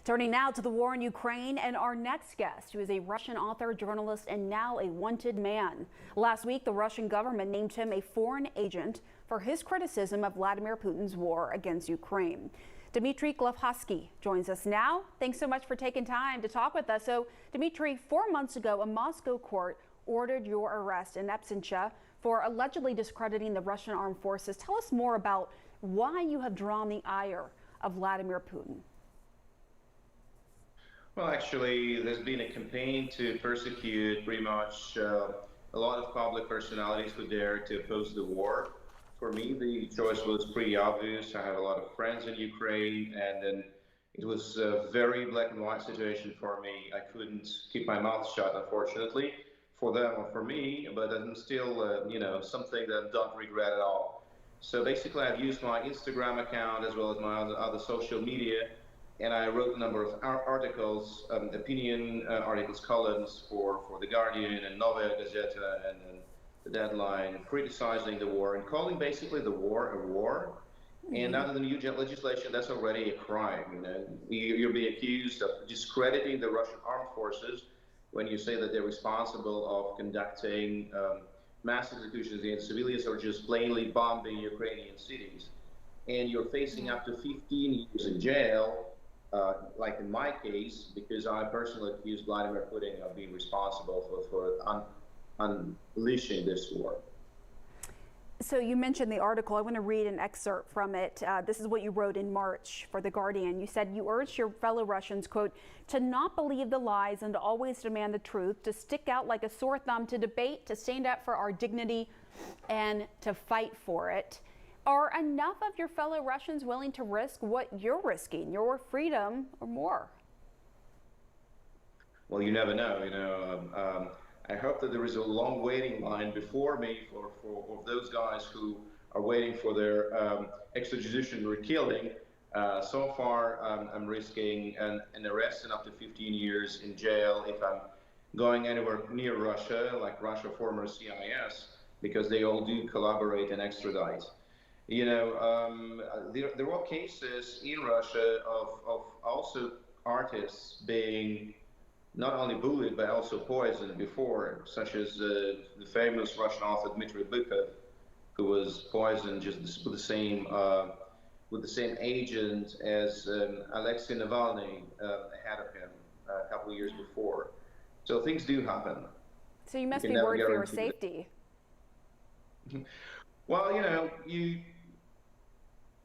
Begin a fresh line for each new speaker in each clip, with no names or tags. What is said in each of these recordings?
Turning now to the war in Ukraine and our next guest, who is a Russian author, journalist, and now a wanted man. Last week, the Russian government named him a foreign agent for his criticism of Vladimir Putin's war against Ukraine. Dmitry Glavhatsky joins us now. Thanks so much for taking time to talk with us. So, Dmitry, 4 months ago, a Moscow court ordered your arrest in absentia for allegedly discrediting the Russian armed forces. Tell us more about why you have drawn the ire of Vladimir Putin.
Well, actually, there's been a campaign to persecute pretty much a lot of public personalities who dare to oppose the war. For me, the choice was pretty obvious. I have a lot of friends in Ukraine, and then it was a very black and white situation for me. I couldn't keep my mouth shut, unfortunately, for them or for me, but I'm still, something that I don't regret at all. So basically, I've used my Instagram account as well as my other social media, and I wrote a number of articles, opinion articles, columns for The Guardian and Novaya Gazeta and The Deadline, criticizing the war and calling basically the war a war. And under the new legislation, that's already a crime. You're being accused of discrediting the Russian armed forces when you say that they're responsible of conducting mass executions against civilians or just plainly bombing Ukrainian cities. And you're facing up to 15 years in jail. Like in my case, because I personally accused Vladimir Putin of being responsible for unleashing this war.
So you mentioned the article. I want to read an excerpt from it. This is what you wrote in March for The Guardian. You said you urged your fellow Russians, quote, to not believe the lies and to always demand the truth, to stick out like a sore thumb, to debate, to stand up for our dignity, and to fight for it. Are enough of your fellow Russians willing to risk what you're risking, your freedom or more?
Well, you never know. I hope that there is a long waiting line before me for those guys who are waiting for their extrajudicial killing. So far, I'm risking an arrest and up to 15 years in jail if I'm going anywhere near Russia, like Russia former CIS, because they all do collaborate and extradite. There were cases in Russia of also artists being not only bullied but also poisoned before, such as the famous Russian author Dmitry Bykov, who was poisoned just with the same agent as Alexei Navalny had of him a couple of years before. So things do happen.
So you must be worried for your safety.
Well,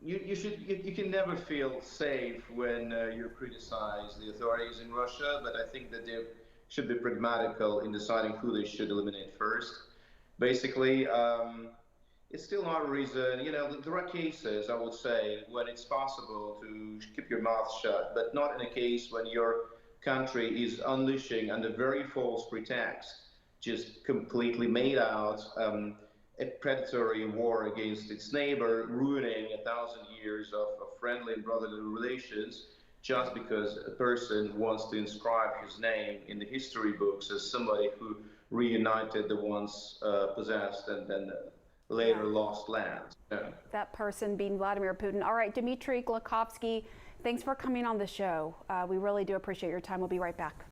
you can never feel safe when you criticize the authorities in Russia, but I think that they should be pragmatical in deciding who they should eliminate first. Basically, it's still not a reason. There are cases, I would say, when it's possible to keep your mouth shut, but not in a case when your country is unleashing under very false pretext, just completely made out, a predatory war against its neighbor, ruining 1,000 years of friendly and brotherly relations just because a person wants to inscribe his name in the history books as somebody who reunited the once possessed and then later lost lands.
That person being Vladimir Putin. All right, Dmitry Glavhatsky, thanks for coming on the show. We really do appreciate your time. We'll be right back.